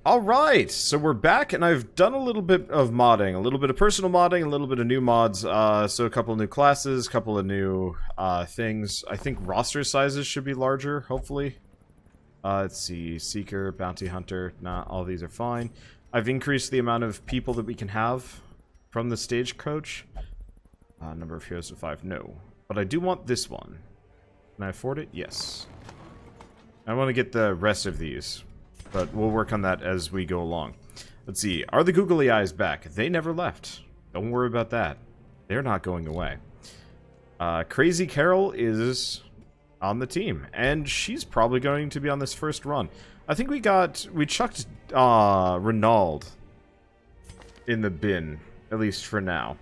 Alright, so we're back, and I've done a little bit of modding. A little bit of personal modding, a little bit of new mods. So a couple of new classes, a couple of new things. I think roster sizes should be larger, hopefully. Let's see, Seeker, Bounty Hunter, nah, all these are fine. I've increased the amount of people that we can have from the stagecoach. Number of heroes to 5, no. But I do want this one. Can I afford it? Yes. I want to get the rest of these. But we'll work on that as we go along. Let's see. Are the googly eyes back? They never left. Don't worry about that. They're not going away. Crazy Carol is on the team. And she's probably going to be on this first run. I think we chucked Renauld in the bin. At least for now.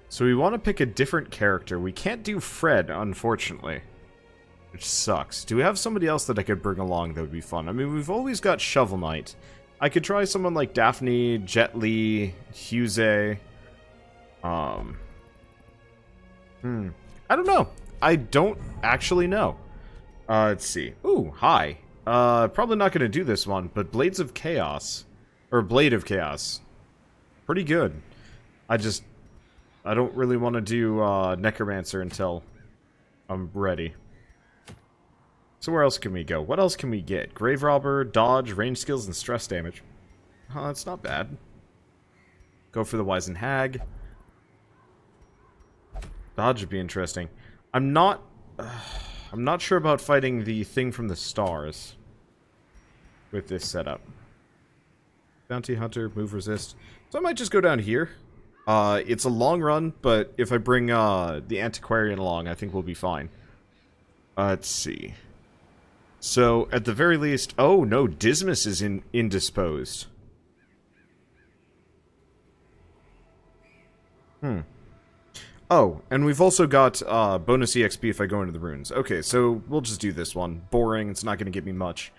So we want to pick a different character. We can't do Fred, unfortunately. Which sucks. Do we have somebody else that I could bring along that would be fun? I mean, we've always got Shovel Knight. I could try someone like Daphne, Jet Li, Huse. I don't know. I don't actually know. Let's see. Ooh, hi. Probably not going to do this one, but Blades of Chaos. Or Blade of Chaos. Pretty good. I don't really want to do Necromancer until I'm ready. So where else can we go? What else can we get? Grave Robber, Dodge, Range Skills, and Stress Damage. That's not bad. Go for the Wizened Hag. Dodge would be interesting. I'm not sure about fighting the thing from the stars with this setup. Bounty Hunter, move resist. So I might just go down here. It's a long run, but if I bring the Antiquarian along, I think we'll be fine. Let's see. So, at the very least... Oh, no, Dismas is indisposed. Oh, and we've also got bonus EXP if I go into the runes. Okay, so we'll just do this one. Boring, it's not going to give me much.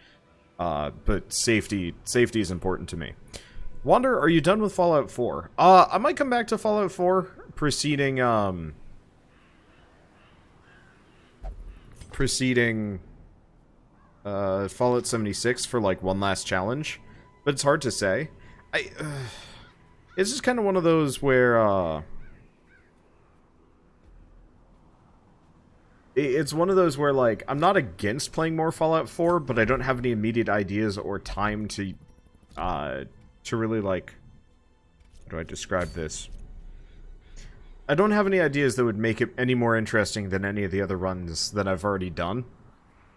But safety is important to me. Wander, are you done with Fallout 4? I might come back to Fallout 4 preceding Fallout 76 for like one last challenge, but it's hard to say. It's just kind of one of those where it's one of those where like I'm not against playing more Fallout 4, but I don't have any immediate ideas or time to really like, how do I describe this? I don't have any ideas that would make it any more interesting than any of the other runs that I've already done.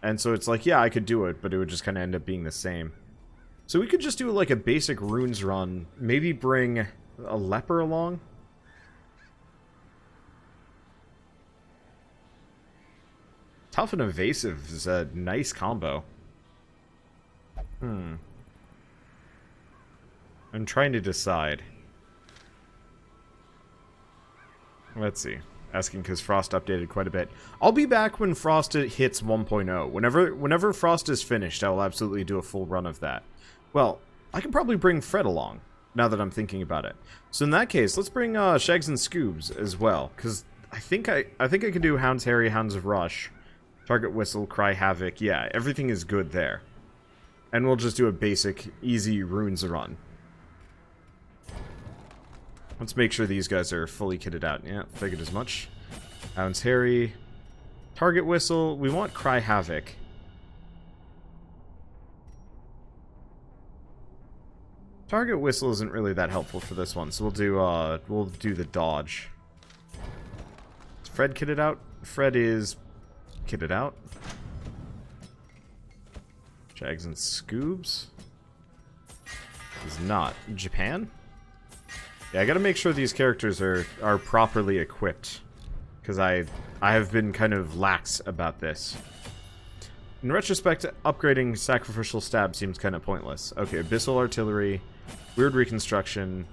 And so it's like, yeah, I could do it, but it would just kind of end up being the same. So we could just do like a basic runes run. Maybe bring a leper along. Tough and evasive is a nice combo. I'm trying to decide. Let's see. Asking because Frost updated quite a bit. I'll be back when Frost hits 1.0. Whenever Frost is finished, I will absolutely do a full run of that. Well, I can probably bring Fred along, now that I'm thinking about it. So in that case, let's bring Shags and Scoobs as well, because I think I can do Hound's Harry, Hounds of Rush, Target Whistle, Cry Havoc. Yeah, everything is good there. And we'll just do a basic, easy runes run. Let's make sure these guys are fully kitted out. Yeah, figured as much. Hound's Harry. Target Whistle. We want Cry Havoc. Target Whistle isn't really that helpful for this one, so we'll do the Dodge. Is Fred kitted out? Fred is kitted out. Shags and Scoobs. Is not. Japan? Yeah, I gotta make sure these characters are properly equipped. Because I have been kind of lax about this. In retrospect, upgrading Sacrificial Stab seems kind of pointless. Okay, Abyssal Artillery, Weird Reconstruction,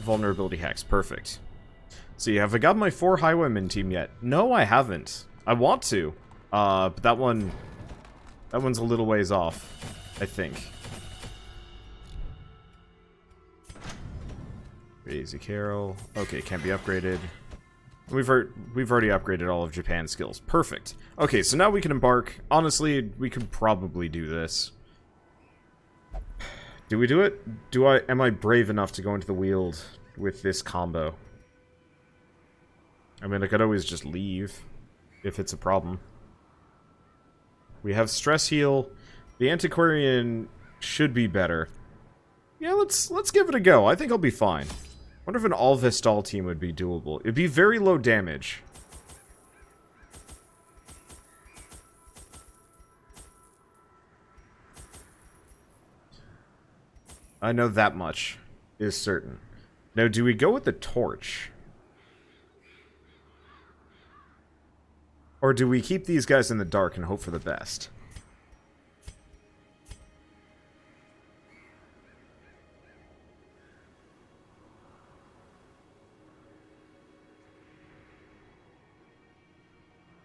Vulnerability Hex, perfect. See, have I got my 4 Highwaymen team yet? No, I haven't. I want to. But that one's a little ways off, I think. Crazy Carol. Okay, can't be upgraded. We've already upgraded all of Japan's skills. Perfect. Okay, so now we can embark. Honestly, we could probably do this. Do we do it? Am I brave enough to go into the Weald with this combo? I mean, I could always just leave if it's a problem. We have stress heal. The antiquarian should be better. Yeah, let's give it a go. I think I'll be fine. Wonder if an all Vestal team would be doable. It'd be very low damage. I know that much is certain. Now, do we go with the torch? Or do we keep these guys in the dark and hope for the best?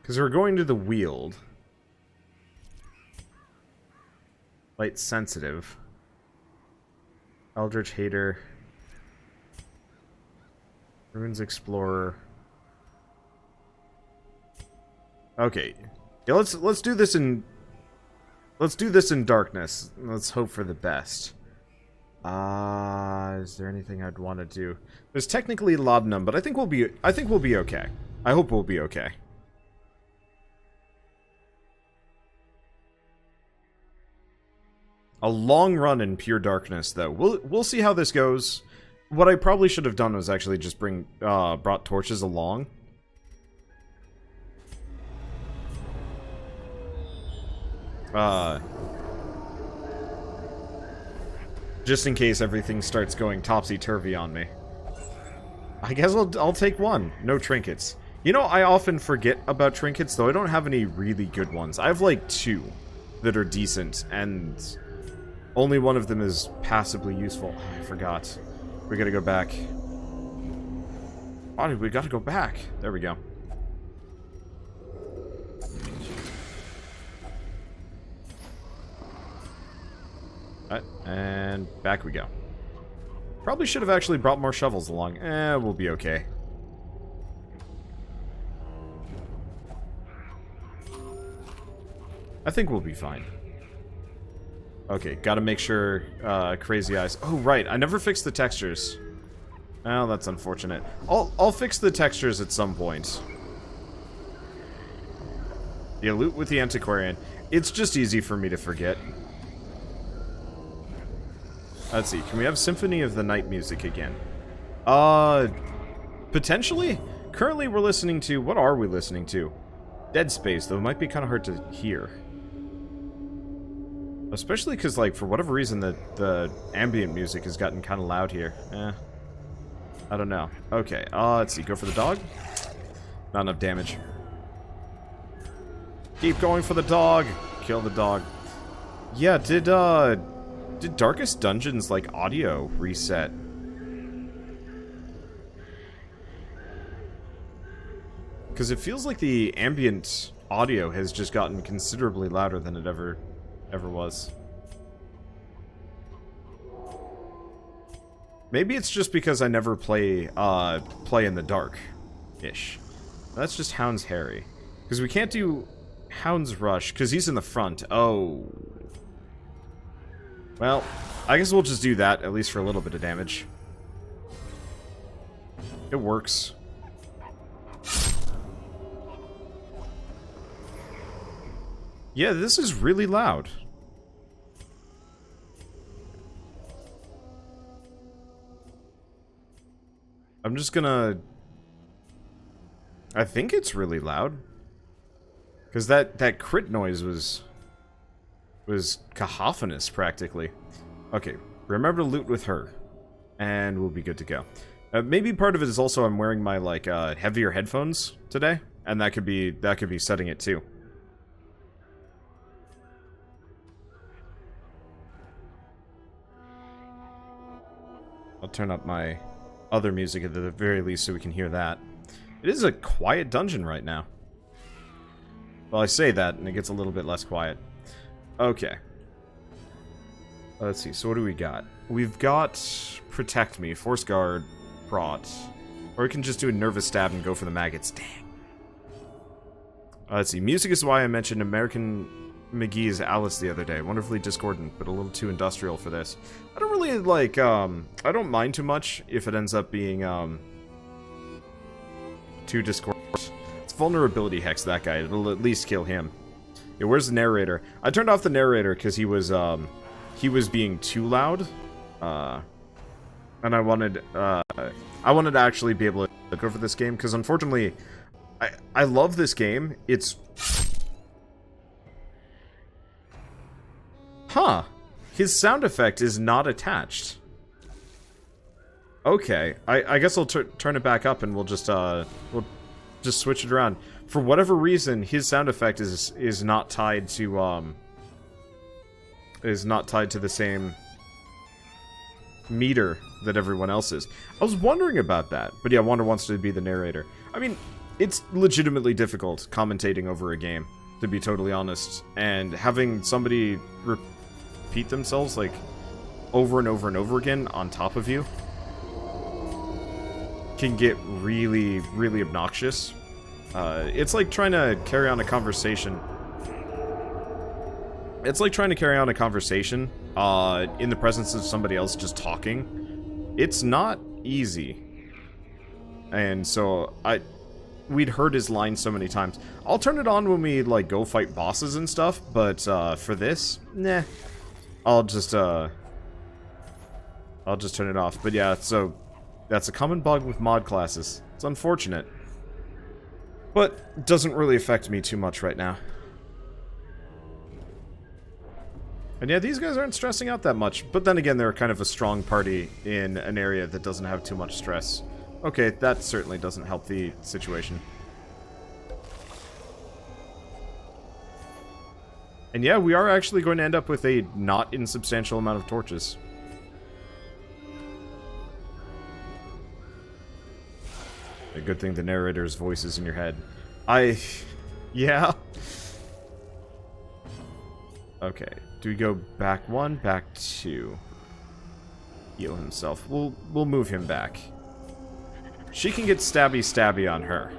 Because we're going to the Weald. Light sensitive. Eldritch Hater. Ruins Explorer. Okay. Yeah, let's do this in darkness. Let's hope for the best. Is there anything I'd want to do? There's technically laudanum, but I think we'll be okay. I hope we'll be okay. A long run in pure darkness, though. We'll see how this goes. What I probably should have done was actually just brought torches along. Just in case everything starts going topsy-turvy on me. I guess I'll take one. No trinkets. You know, I often forget about trinkets, though I don't have any really good ones. I have, like, 2 that are decent, and only one of them is passably useful. I forgot. We gotta go back. Oh, we gotta go back. There we go. And back we go. Probably should have actually brought more shovels along. We'll be okay. I think we'll be fine. Okay, gotta make sure, crazy eyes. Oh, right, I never fixed the textures. Oh, that's unfortunate. I'll fix the textures at some point. Yeah, loot with the antiquarian. It's just easy for me to forget. Let's see, can we have Symphony of the Night music again? Potentially? Currently we're listening to... What are we listening to? Dead Space, though it might be kind of hard to hear. Especially because, like, for whatever reason, the ambient music has gotten kind of loud here. I don't know. Okay, let's see. Go for the dog? Not enough damage. Keep going for the dog! Kill the dog. Yeah, did Darkest Dungeons, like, audio reset? Because it feels like the ambient audio has just gotten considerably louder than it ever was. Maybe it's just because I never play in the dark-ish. That's just Hound's Harry. Because we can't do Hound's Rush, because he's in the front. Oh. Well, I guess we'll just do that, at least for a little bit of damage. It works. Yeah, this is really loud. I'm just gonna... I think it's really loud. Because that crit noise was cacophonous, practically. Okay, remember to loot with her. And we'll be good to go. Maybe part of it is also I'm wearing my, like, heavier headphones today. And that could be setting it, too. I'll turn up my other music at the very least so we can hear that. It is a quiet dungeon right now. Well, I say that, and it gets a little bit less quiet. Okay. Let's see, so what do we got? We've got Protect Me, Force Guard, Brought. Or we can just do a nervous stab and go for the maggots. Dang. Let's see. Music is why I mentioned American McGee's Alice the other day. Wonderfully discordant, but a little too industrial for this. I don't really like, I don't mind too much if it ends up being, too discordant. It's vulnerability hex, that guy. It'll at least kill him. Yeah, where's the narrator? I turned off the narrator because he was being too loud. And I wanted to actually be able to go for this game, because unfortunately, I love this game. It's... Huh. His sound effect is not attached. Okay. I guess I'll turn it back up and we'll just switch it around. For whatever reason, his sound effect is not tied to the same meter that everyone else is. I was wondering about that. But yeah, Wander wants to be the narrator. I mean, it's legitimately difficult commentating over a game, to be totally honest. And having somebody repeat themselves, like, over and over and over again on top of you can get really, really obnoxious. It's like trying to carry on a conversation. It's like trying to carry on a conversation in the presence of somebody else just talking. It's not easy. And so we'd heard his line so many times. I'll turn it on when we like go fight bosses and stuff, but for this, nah. I'll just turn it off. But yeah, so that's a common bug with mod classes. It's unfortunate. But doesn't really affect me too much right now. And yeah, these guys aren't stressing out that much. But then again, they're kind of a strong party in an area that doesn't have too much stress. Okay, that certainly doesn't help the situation. And yeah, we are actually going to end up with a not insubstantial amount of torches. A good thing the narrator's voice is in your head. Yeah. Okay. Do we go back one? Back two. Heal himself. We'll move him back. She can get stabby on her.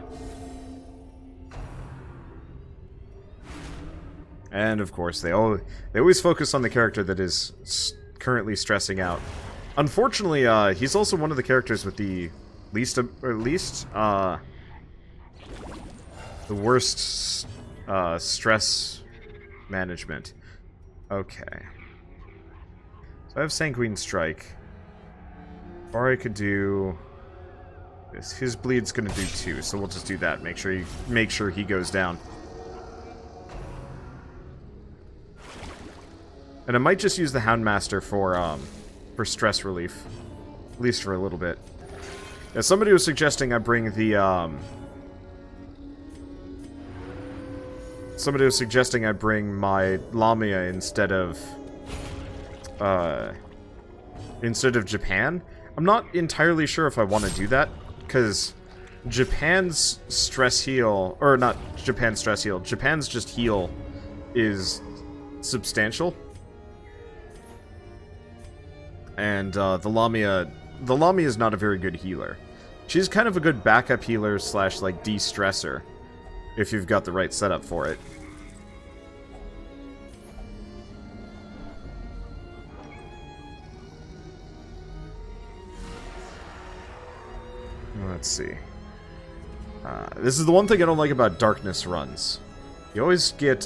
And of course, they always focus on the character that is currently stressing out. Unfortunately, he's also one of the characters with the the worst stress management. Okay. So I have Sanguine Strike. Or I could do this. His bleed's gonna do 2, so we'll just do that. Make sure he goes down. And I might just use the Houndmaster for stress relief. At least for a little bit. Yeah, somebody was suggesting I bring the, somebody was suggesting I bring my Lamia instead of Japan. I'm not entirely sure if I want to do that, because Japan's stress heal, or not Japan's stress heal, Japan's just heal is substantial. And the Lamia is not a very good healer. She's kind of a good backup healer slash like de-stressor, if you've got the right setup for it. Let's see. This is the one thing I don't like about darkness runs. You always get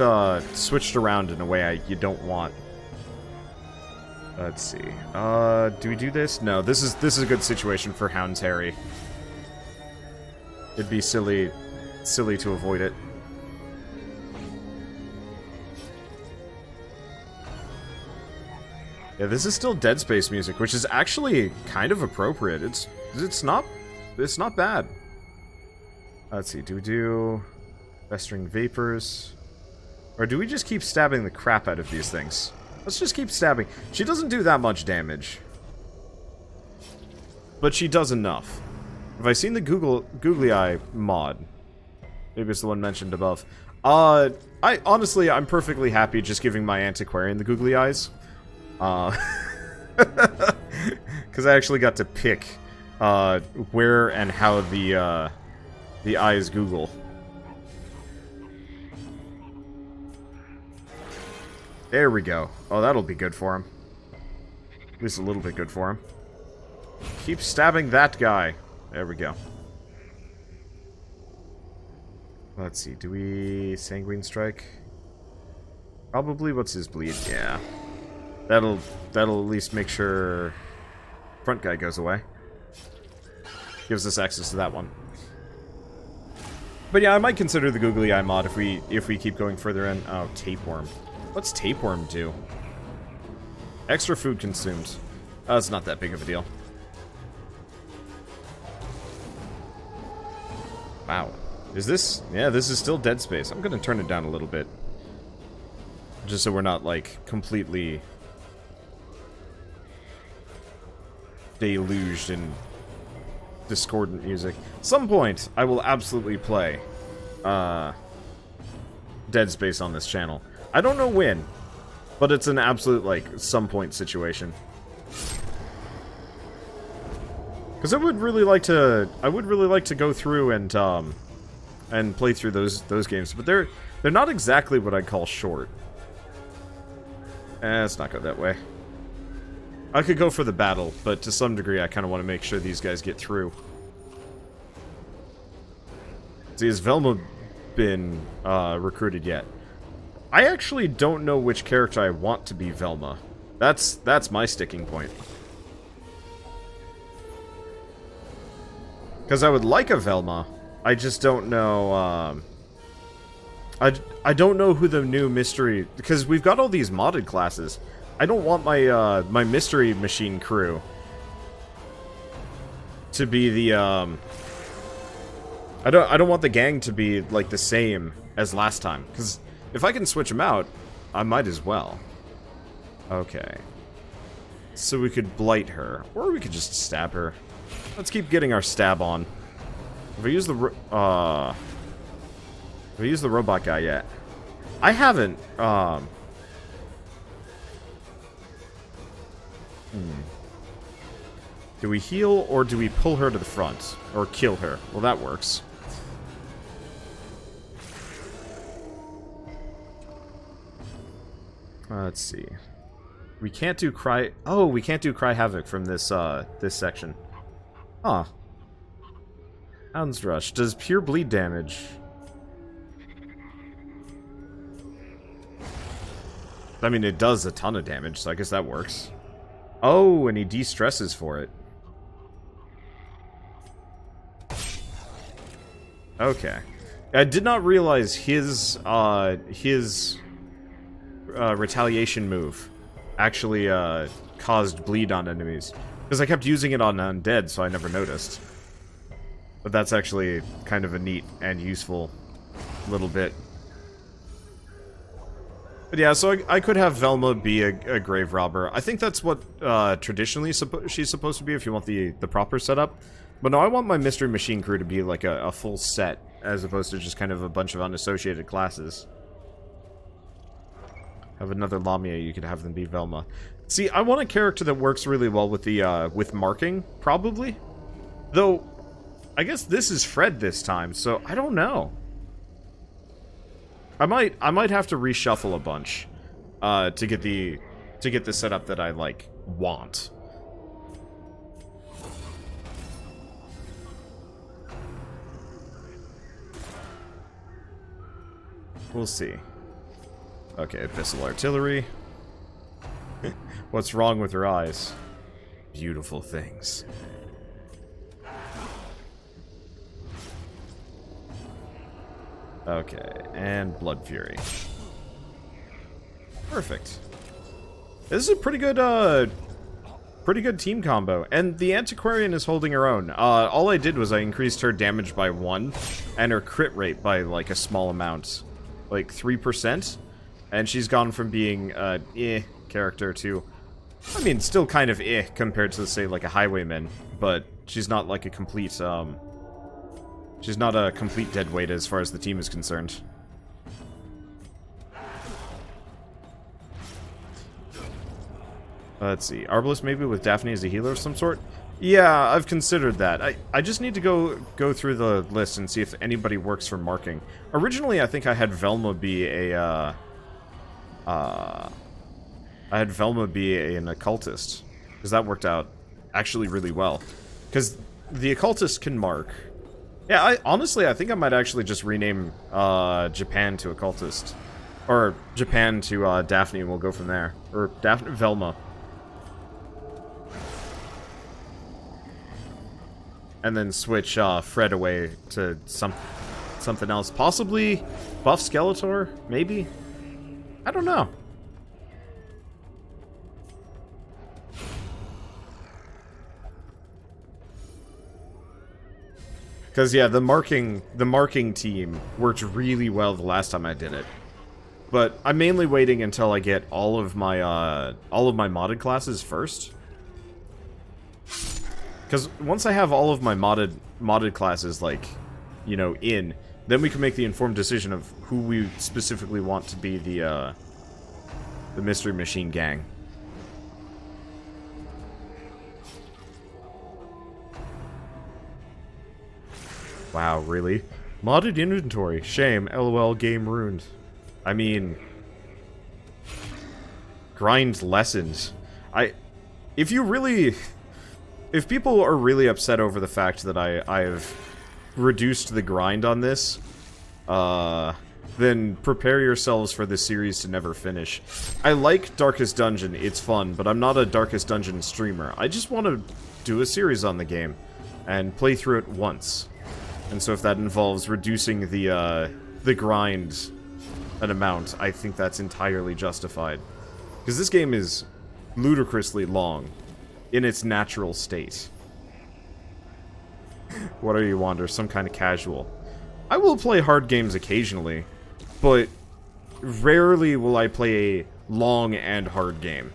switched around in a way you don't want. Let's see. Do we do this? No, this is a good situation for Hound's Harry. It'd be silly to avoid it. Yeah, this is still Dead Space music, which is actually kind of appropriate. It's not bad. Let's see. Do we do Festering Vapors, or do we just keep stabbing the crap out of these things? Let's just keep stabbing. She doesn't do that much damage, but she does enough. Have I seen the Googly Eye mod? Maybe it's the one mentioned above. I'm perfectly happy just giving my antiquarian the Googly Eyes. Because I actually got to pick where and how the eyes Google. There we go. Oh, that'll be good for him. At least a little bit good for him. Keep stabbing that guy. There we go. Let's see. Do we sanguine strike? Probably. What's his bleed? Yeah. That'll at least make sure front guy goes away. Gives us access to that one. But yeah, I might consider the googly eye mod if we keep going further in. Oh, tapeworm. What's tapeworm do? Extra food consumed. Oh, it's not that big of a deal. Wow. Is this... Yeah, this is still dead space. I'm gonna turn it down a little bit. Just so we're not, like, completely... deluged in discordant music. At some point, I will absolutely play Dead Space on this channel. I don't know when, but it's an absolute, like, some point situation. Because I would really like to go through and play through those games, but they're not exactly what I'd call short. Let's not go that way. I could go for the battle, but to some degree I kind of want to make sure these guys get through. See, has Velma been recruited yet? I actually don't know which character I want to be Velma. That's my sticking point. Because I would like a Velma, I just don't know, I don't know who the new mystery... Because we've got all these modded classes. I don't want my, my mystery machine crew to be the, I don't want the gang to be, like, the same as last time. Because if I can switch them out, I might as well. Okay. So we could blight her. Or we could just stab her. Let's keep getting our stab on. Have I used the have I used the robot guy yet? I haven't. Do we heal or do we pull her to the front? Or kill her? Well, that works. Let's see. We can't do cry... Oh, we can't do cry havoc from this, this section. Huh. Hound's Rush. Does pure bleed damage. I mean, it does a ton of damage, so I guess that works. Oh, and he de-stresses for it. Okay. I did not realize his retaliation move actually, caused bleed on enemies. Because I kept using it on undead, so I never noticed. But that's actually kind of a neat and useful little bit. But yeah, so I could have Velma be a grave robber. I think that's what traditionally she's supposed to be if you want the proper setup. But no, I want my mystery machine crew to be like a full set, as opposed to just kind of a bunch of unassociated classes. Have another Lamia, you could have them be Velma. See, I want a character that works really well with the with marking, probably. Though, I guess this is Fred this time, so I don't know. I might have to reshuffle a bunch to get the setup that I like want. We'll see. Okay, Abyssal Artillery. What's wrong with her eyes? Beautiful things. Okay, and Blood Fury. Perfect. This is a pretty good team combo, and the Antiquarian is holding her own. All I did was I increased her damage by 1, and her crit rate by, like, a small amount. Like, 3%. And she's gone from being, character to... I mean, still kind of compared to, say, like, a Highwayman. But she's not, like, a complete, she's not a complete deadweight as far as the team is concerned. Let's see. Arbalest maybe with Daphne as a healer of some sort? Yeah, I've considered that. I just need to go through the list and see if anybody works for marking. Originally, I think I had Velma be an occultist, because that worked out actually really well. Because the occultist can mark. Yeah, honestly, I think I might actually just rename Japan to occultist. Or Japan to Daphne, and we'll go from there. Or Velma. And then switch Fred away to something else. Possibly Buff Skeletor? Maybe? I don't know. Because, yeah, the marking team worked really well the last time I did it. But I'm mainly waiting until I get all of my modded classes first. Because once I have all of my modded classes, like, you know, then we can make the informed decision of who we specifically want to be the Mystery Machine gang. Wow, really? Modded inventory. Shame. LOL, game ruined. I mean... grind lessons. If people are really upset over the fact that I've reduced the grind on this, then prepare yourselves for this series to never finish. I like Darkest Dungeon, it's fun, but I'm not a Darkest Dungeon streamer. I just want to do a series on the game, and play through it once. And so if that involves reducing the grind an amount, I think that's entirely justified. Because this game is ludicrously long in its natural state. What are you, Wander? Some kind of casual. I will play hard games occasionally, but rarely will I play a long and hard game.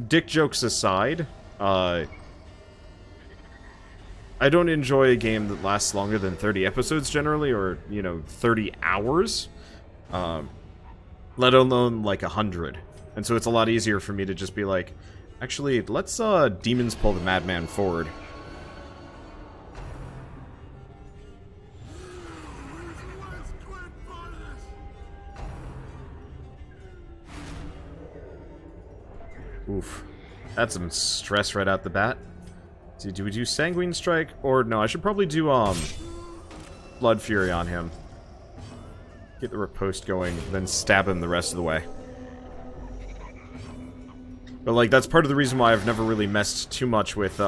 Dick jokes aside, I don't enjoy a game that lasts longer than 30 episodes generally, or, you know, 30 hours. Let alone, like, 100. And so it's a lot easier for me to just be like, actually, let's, Demons pull the Madman forward. Oof. That's some stress right out the bat. So do we do Sanguine Strike? Or, no, I should probably do, Blood Fury on him. Get the riposte going, then stab him the rest of the way. But, like, that's part of the reason why I've never really messed too much with,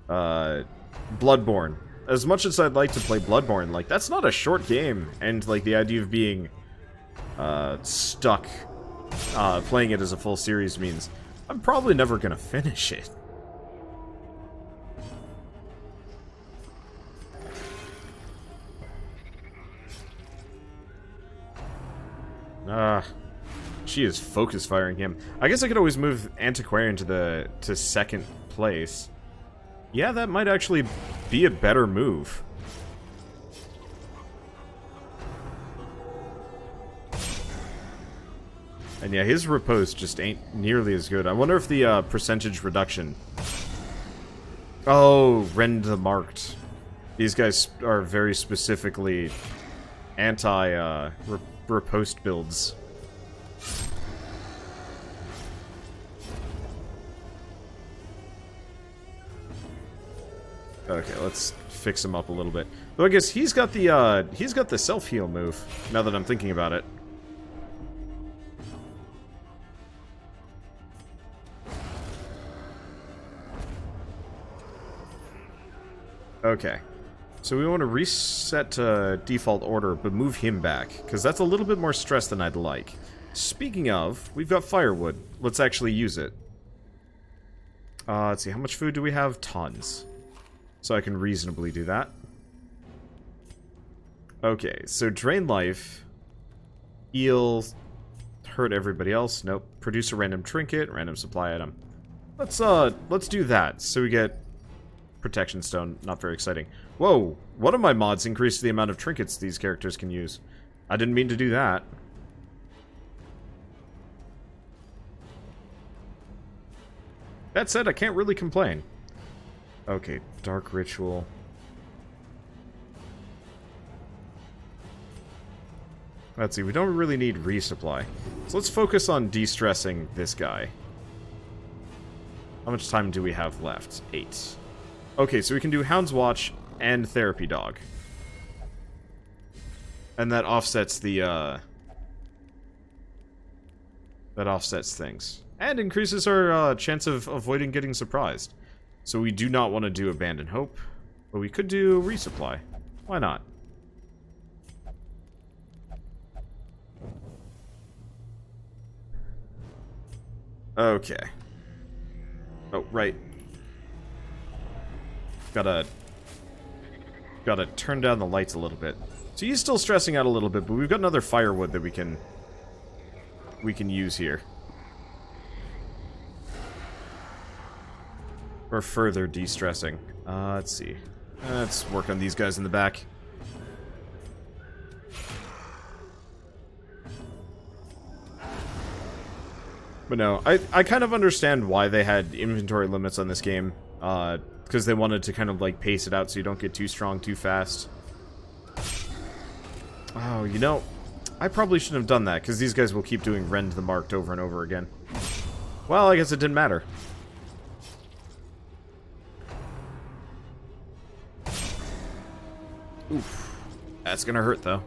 Bloodborne. As much as I'd like to play Bloodborne, like, that's not a short game. And, like, the idea of being, stuck, playing it as a full series means I'm probably never gonna finish it. She is focus firing him. I guess I could always move Antiquarian to second place. Yeah, that might actually be a better move. And yeah, his riposte just ain't nearly as good. I wonder if the percentage reduction... Oh, Rend the Marked. These guys are very specifically anti-riposte builds. Okay, let's fix him up a little bit. Though I guess he's got the self-heal move, now that I'm thinking about it. Okay. So we want to reset to default order, but move him back, because that's a little bit more stress than I'd like. Speaking of, we've got firewood. Let's actually use it. Let's see, how much food do we have? Tons. So I can reasonably do that. Okay, so drain life. Heal. Hurt everybody else. Nope. Produce a random trinket, random supply item. Let's do that. So we get protection stone. Not very exciting. Whoa, one of my mods increased the amount of trinkets these characters can use. I didn't mean to do that. That said, I can't really complain. Okay, dark ritual. Let's see, we don't really need resupply. So let's focus on de-stressing this guy. How much time do we have left? 8. Okay, so we can do Hound's Watch and Therapy Dog. And that offsets the, that offsets things. And increases our chance of avoiding getting surprised. So we do not want to do Abandon Hope. But we could do Resupply. Why not? Okay. Oh, right. Gotta turn down the lights a little bit. So he's still stressing out a little bit, but we've got another firewood that we can use here. For further de-stressing. Let's see. Let's work on these guys in the back. But no, I kind of understand why they had inventory limits on this game. Because they wanted to kind of like pace it out so you don't get too strong too fast. Oh, you know, I probably shouldn't have done that, because these guys will keep doing Rend the Marked over and over again. Well, I guess it didn't matter. Oof. That's gonna hurt, though.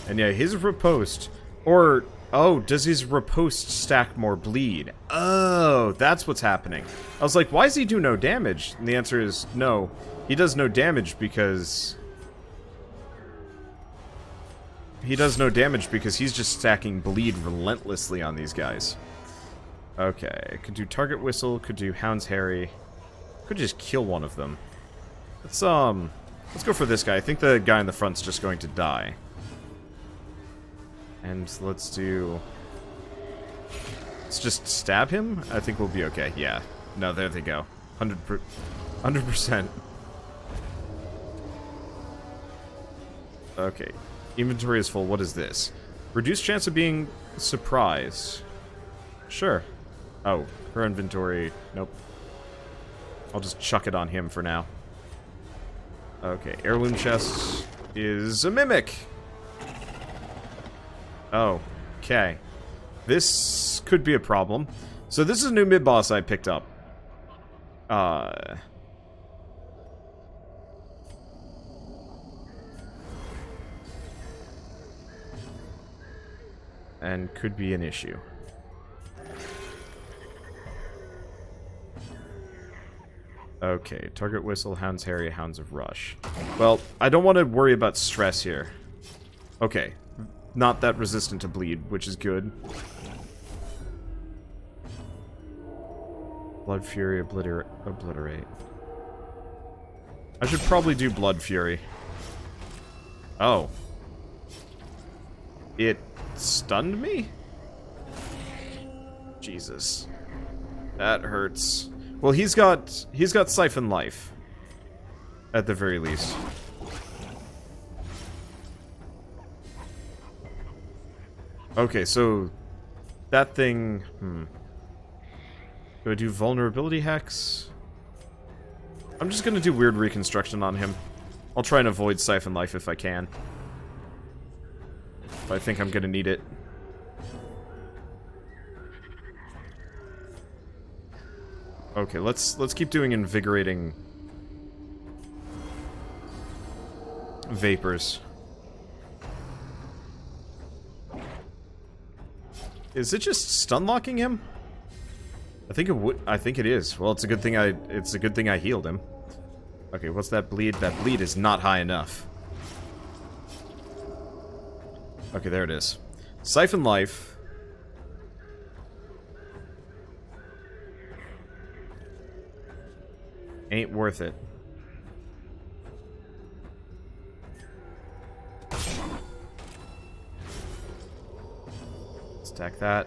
And yeah, his riposte, or, oh, does his riposte stack more bleed? Oh, that's what's happening. I was like, why does he do no damage? And the answer is no. He does no damage because... He does no damage because he's just stacking bleed relentlessly on these guys. Okay, could do Target Whistle, could do Hound's Harry. Could just kill one of them. Let's go for this guy. I think the guy in the front's just going to die. And let's just stab him? I think we'll be okay. Yeah. No, there they go. 100%. Okay. Inventory is full. What is this? Reduced chance of being surprised. Sure. Oh, her inventory. Nope. I'll just chuck it on him for now. Okay, heirloom chest is a mimic. Oh, okay. This could be a problem. So this is a new mid-boss I picked up. And could be an issue. Okay, Target Whistle, Hound's Harry, Hounds of Rush. Well, I don't want to worry about stress here. Okay, not that resistant to bleed, which is good. Blood Fury, obliterate. I should probably do Blood Fury. Oh. It stunned me? Jesus. That hurts. Well, he's got Siphon Life. At the very least. Okay, so that thing, Do I do Vulnerability Hex? I'm just gonna do Weird Reconstruction on him. I'll try and avoid Siphon Life if I can. But I think I'm gonna need it. Okay, let's keep doing Invigorating Vapors. Is it just stun locking him? I think it would. I think it is. Well, it's a good thing I healed him. Okay, what's that bleed? That bleed is not high enough. Okay, there it is. Siphon Life. Ain't worth it. Stack that.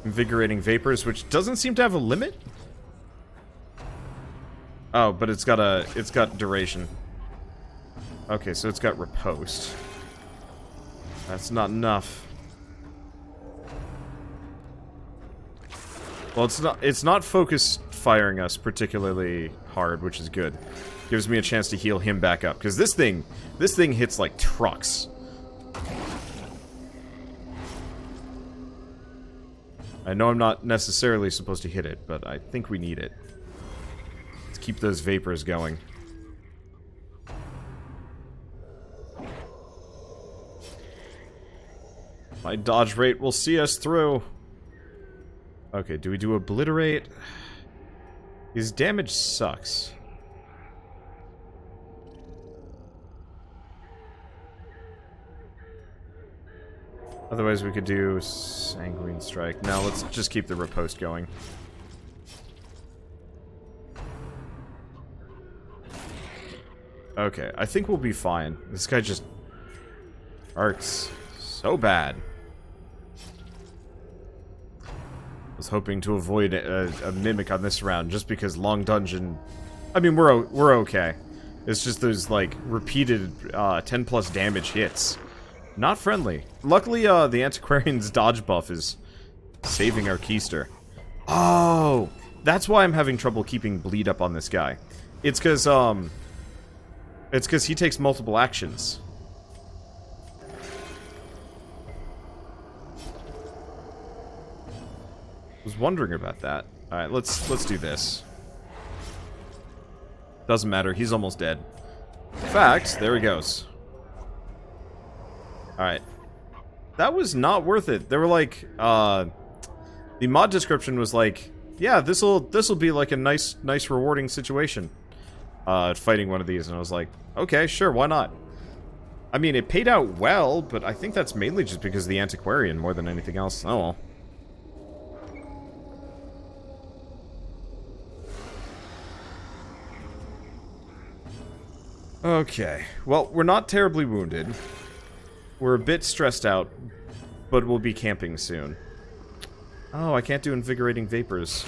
Invigorating Vapors, which doesn't seem to have a limit. Oh, but it's got duration. Okay, so it's got riposte. That's not enough. Well, it's not focus firing us particularly hard, which is good. Gives me a chance to heal him back up, because this thing hits like trucks. I know I'm not necessarily supposed to hit it, but I think we need it. Let's keep those vapors going. My dodge rate will see us through. Okay, do we do obliterate? His damage sucks. Otherwise we could do sanguine strike. Now let's just keep the riposte going. Okay, I think we'll be fine. This guy just arcs so bad. Was hoping to avoid a mimic on this round just because long dungeon. I mean, we're okay. It's just those like repeated 10 plus damage hits. Not friendly. Luckily, the antiquarian's dodge buff is saving our keister. Oh, that's why I'm having trouble keeping bleed up on this guy. It's because he takes multiple actions. Was wondering about that. Alright, let's do this. Doesn't matter, he's almost dead. In fact, there he goes. Alright. That was not worth it. They were like, the mod description was like, yeah, this'll be like a nice rewarding situation. Fighting one of these, and I was like, okay, sure, why not? I mean, it paid out well, but I think that's mainly just because of the antiquarian more than anything else. Oh well. Okay, well, we're not terribly wounded. We're a bit stressed out, but we'll be camping soon. Oh, I can't do invigorating vapors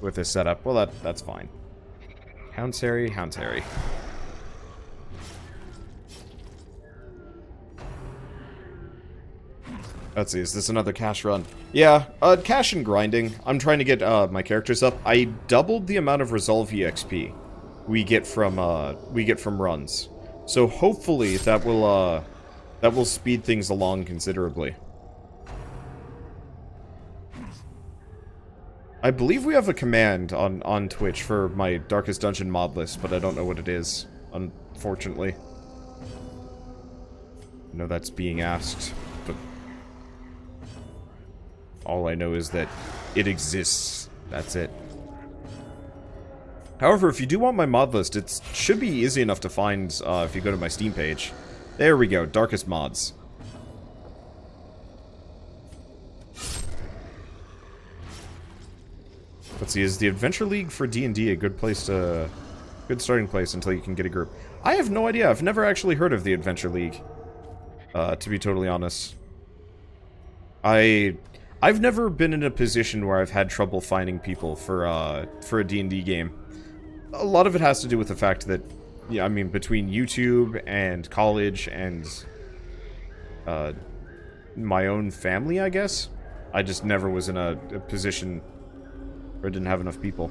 with this setup. Well, that's fine. Hound's Harry, Hound's Harry. Let's see, is this another cash run? Yeah, cash and grinding. I'm trying to get my characters up. I doubled the amount of Resolve EXP we get from runs. So hopefully that will speed things along considerably. I believe we have a command on Twitch for my Darkest Dungeon mod list, but I don't know what it is, unfortunately. I know that's being asked, but all I know is that it exists. That's it. However, if you do want my mod list, it should be easy enough to find if you go to my Steam page. There we go, Darkest Mods. Let's see, is the Adventure League for D&D a good starting place until you can get a group? I have no idea. I've never actually heard of the Adventure League, to be totally honest. I've never been in a position where I've had trouble finding people for a D&D game. A lot of it has to do with the fact that, yeah, I mean, between YouTube and college and my own family, I guess, I just never was in a position where I didn't have enough people.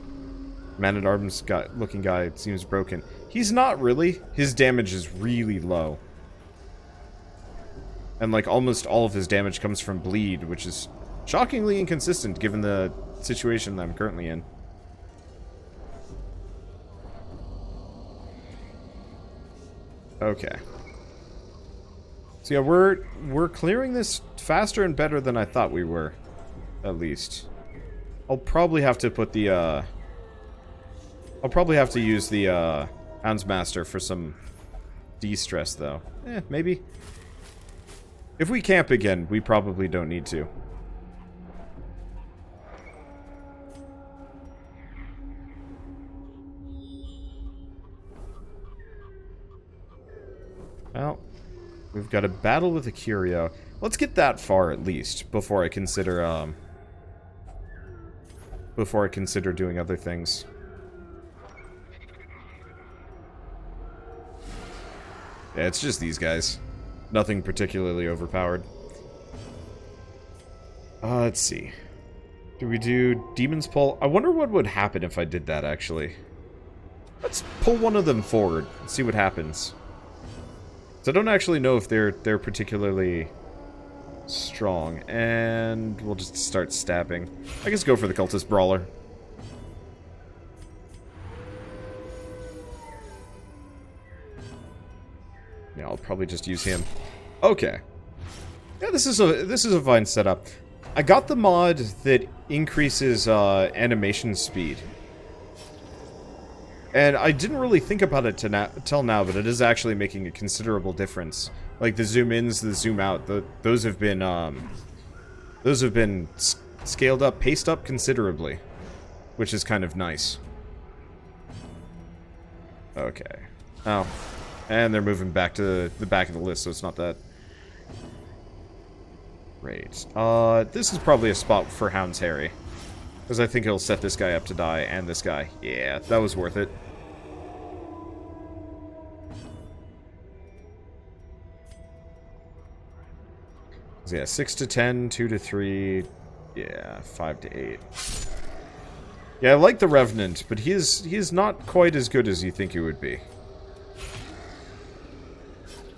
Man-at-Arms looking guy seems broken. He's not really. His damage is really low. And, like, almost all of his damage comes from bleed, which is shockingly inconsistent given the situation that I'm currently in. Okay. So yeah, we're clearing this faster and better than I thought we were, at least. I'll probably have to put the I'll probably have to use the Houndsmaster for some de-stress though. Maybe. If we camp again, we probably don't need to. Well, we've got a battle with a curio. Let's get that far at least before I consider doing other things. Yeah, it's just these guys. Nothing particularly overpowered. Let's see. Do we do Demon's Pull? I wonder what would happen if I did that, actually. Let's pull one of them forward and see what happens. So I don't actually know if they're particularly strong. And we'll just start stabbing. I guess go for the Cultist Brawler. Yeah, I'll probably just use him. Okay. Yeah, this is a fine setup. I got the mod that increases animation speed. And I didn't really think about it till now, but it is actually making a considerable difference. Like the zoom ins, the zoom out, those have been scaled up, paced up considerably, which is kind of nice. Okay. Oh. And they're moving back to the back of the list, so it's not that great. This is probably a spot for Hound's Harry. Because I think he'll set this guy up to die, and this guy. Yeah, that was worth it. So yeah, 6 to 10, 2 to 3, yeah, 5 to 8. Yeah, I like the Revenant, but he is not quite as good as you think he would be.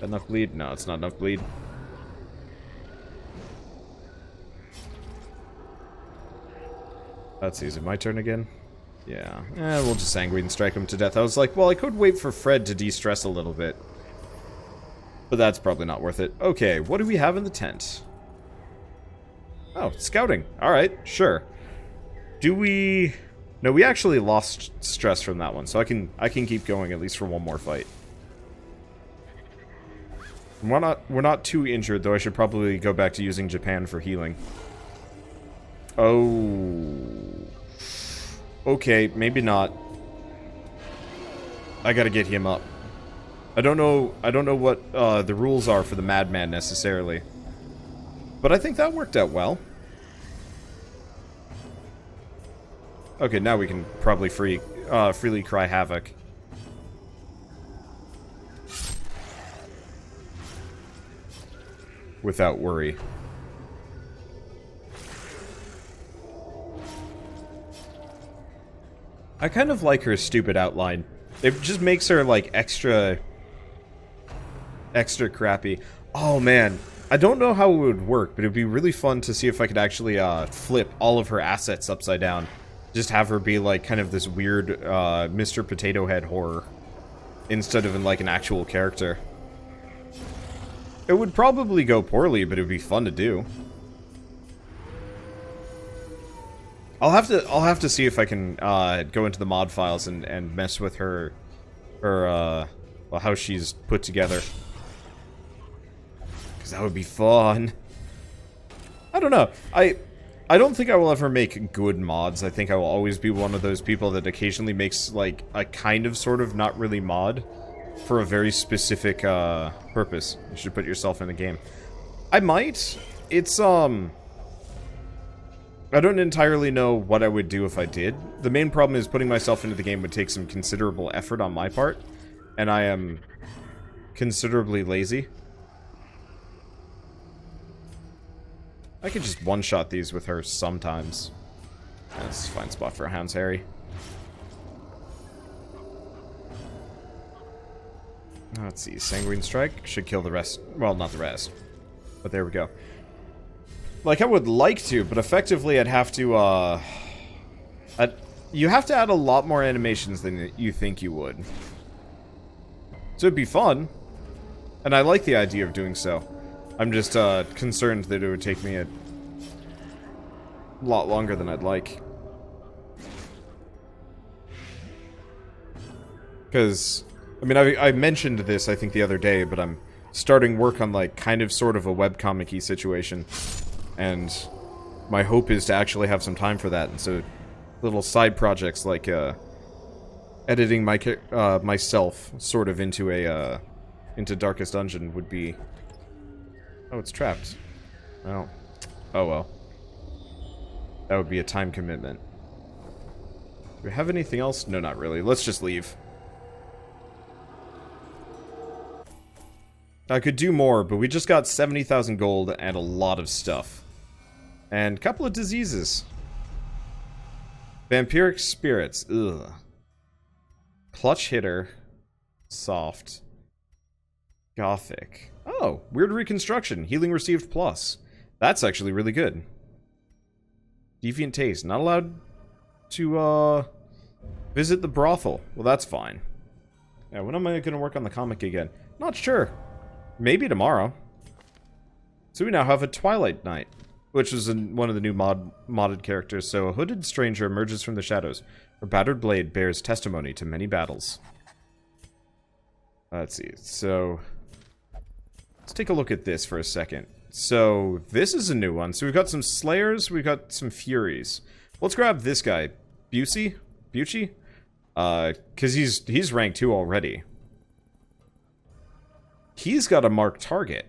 Enough bleed? No, it's not enough bleed. Let's see, is it my turn again? Yeah. We'll just Sanguine strike him to death. I was like, well, I could wait for Fred to de-stress a little bit. But that's probably not worth it. Okay, what do we have in the tent? Oh, scouting. Alright, sure. Do we... No, we actually lost stress from that one, so I can keep going at least for one more fight. We're not too injured, though I should probably go back to using Japan for healing. Oh. Okay, maybe not. I gotta get him up. I don't know what the rules are for the Madman necessarily. But I think that worked out well. Okay, now we can probably freely cry havoc. Without worry. I kind of like her stupid outline. It just makes her, like, extra crappy. Oh, man. I don't know how it would work, but it would be really fun to see if I could actually flip all of her assets upside down. Just have her be, like, kind of this weird Mr. Potato Head horror. Instead of in, like, an actual character. It would probably go poorly, but it would be fun to do. I'll have to see if I can go into the mod files and mess with her well, how she's put together. Because that would be fun. I don't know. I don't think I will ever make good mods. I think I will always be one of those people that occasionally makes, like, a kind of, sort of, not really mod for a very specific purpose. You should put yourself in the game. I might. It's, I don't entirely know what I would do if I did. The main problem is putting myself into the game would take some considerable effort on my part. And I am considerably lazy. I could just one-shot these with her sometimes. That's a fine spot for a Hound's Harry. Let's see, Sanguine Strike should kill the rest. Well, not the rest. But there we go. Like, I would like to, but effectively I'd have to, you have to add a lot more animations than you think you would. So it'd be fun. And I like the idea of doing so. I'm just, concerned that it would take me a lot longer than I'd like. Because, I mean, I mentioned this, I think, the other day, but I'm starting work on, like, kind of sort of a webcomic-y situation. And my hope is to actually have some time for that, and so little side projects like, editing myself sort of into a, into Darkest Dungeon would be... Oh, it's trapped. Oh. Oh well. That would be a time commitment. Do we have anything else? No, not really. Let's just leave. I could do more, but we just got 70,000 gold and a lot of stuff. And a couple of diseases. Vampiric spirits. Ugh. Clutch hitter. Soft. Gothic. Oh, weird reconstruction. Healing received plus. That's actually really good. Deviant taste. Not allowed to, visit the brothel. Well, that's fine. Yeah, when am I going to work on the comic again? Not sure. Maybe tomorrow. So we now have a Twilight Knight, which is one of the new modded characters. So a hooded stranger emerges from the shadows. Her battered blade bears testimony to many battles. Let's see. So let's take a look at this for a second. So this is a new one. So we've got some Slayers, we've got some Furies. Let's grab this guy, Busey? Because he's rank 2 already. He's got a marked target.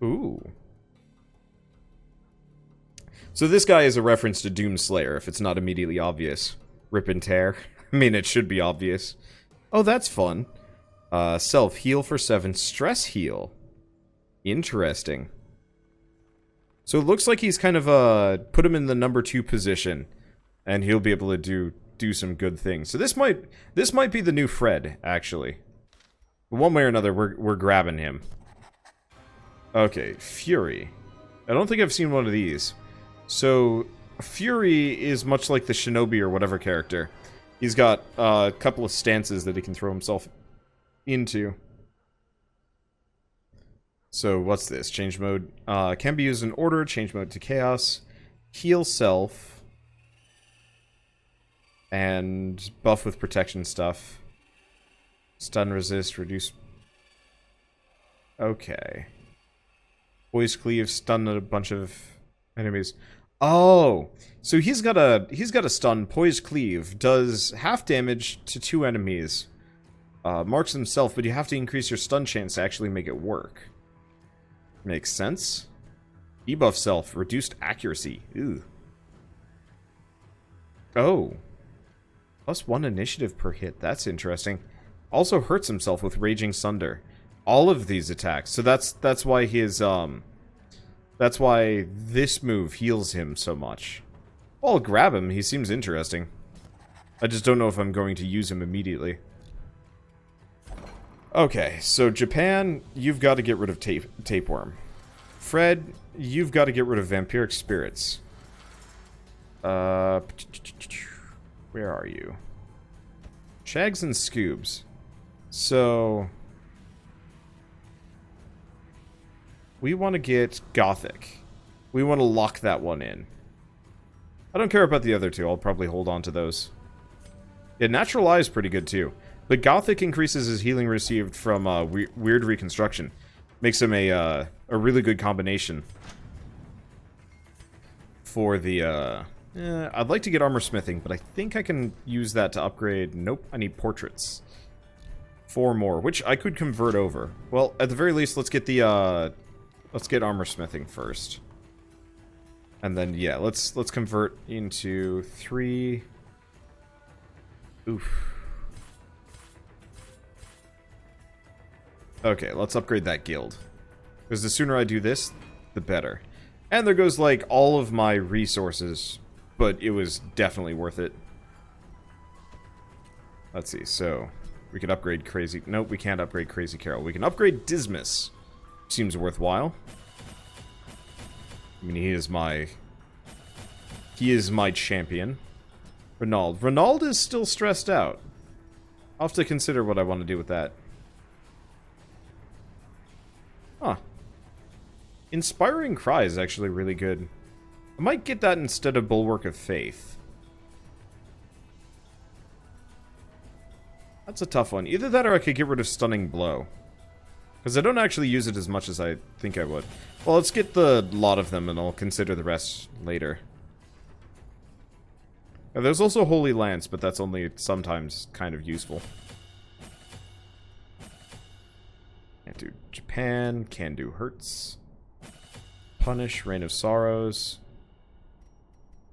Ooh. So this guy is a reference to Doomslayer, if it's not immediately obvious. Rip and tear. I mean, it should be obvious. Oh, that's fun. Self-heal for 7. Stress heal. Interesting. So it looks like he's kind of, put him in the number 2 position. And he'll be able to do some good things. So this might be the new Fred, actually. One way or another, we're grabbing him. Okay, Fury. I don't think I've seen one of these. So, Fury is much like the Shinobi or whatever character. He's got a couple of stances that he can throw himself into. So, what's this? Change mode. Can be used in order. Change mode to chaos. Heal self. And buff with protection stuff. Stun resist. Reduce. Okay. Poise cleave. Stun a bunch of enemies. Oh! So he's got a stun. Poise cleave. Does half damage to 2 enemies. Marks himself, but you have to increase your stun chance to actually make it work. Makes sense. Debuff self. Reduced accuracy. Ew. Oh. +1 initiative per hit. That's interesting. Also hurts himself with Raging Sunder. All of these attacks. So that's why his, that's why this move heals him so much. Well, I'll grab him. He seems interesting. I just don't know if I'm going to use him immediately. Okay, so Japan, you've got to get rid of Tapeworm. Fred, you've got to get rid of Vampiric Spirits. Where are you? Shags and Scoobs. So we want to get Gothic. We want to lock that one in. I don't care about the other two. I'll probably hold on to those. Yeah, Natural Eye is pretty good too. But Gothic increases his healing received from weird reconstruction. Makes him a really good combination. For the, I'd like to get armor smithing, but I think I can use that to upgrade. Nope, I need portraits. 4 more, which I could convert over. Well, at the very least, let's get the, let's get armor smithing first. And then, yeah, let's convert into 3. Oof. Okay, let's upgrade that guild. Because the sooner I do this, the better. And there goes, like, all of my resources. But it was definitely worth it. Let's see, so we can upgrade Crazy... Nope, we can't upgrade Crazy Carol. We can upgrade Dismas. Seems worthwhile. I mean, he is my champion. Ronald is still stressed out. I'll have to consider what I want to do with that. Huh. Inspiring Cry is actually really good. I might get that instead of Bulwark of Faith. That's a tough one. Either that or I could get rid of Stunning Blow. Because I don't actually use it as much as I think I would. Well, let's get the lot of them and I'll consider the rest later. Now, there's also Holy Lance, but that's only sometimes kind of useful. Can't do Japan, can do Hurts. Punish, Reign of Sorrows.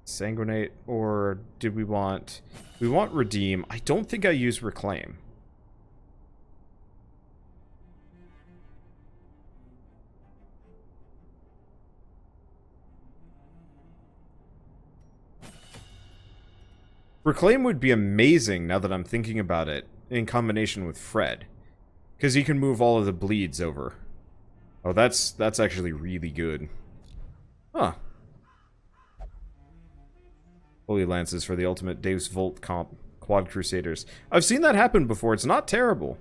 Sanguinate, or did we want... We want Redeem. I don't think I use Reclaim. Reclaim would be amazing now that I'm thinking about it, in combination with Fred. Because he can move all of the bleeds over. Oh, that's actually really good. Huh. Holy Lances for the ultimate Dave's Volt comp. Quad Crusaders. I've seen that happen before. It's not terrible.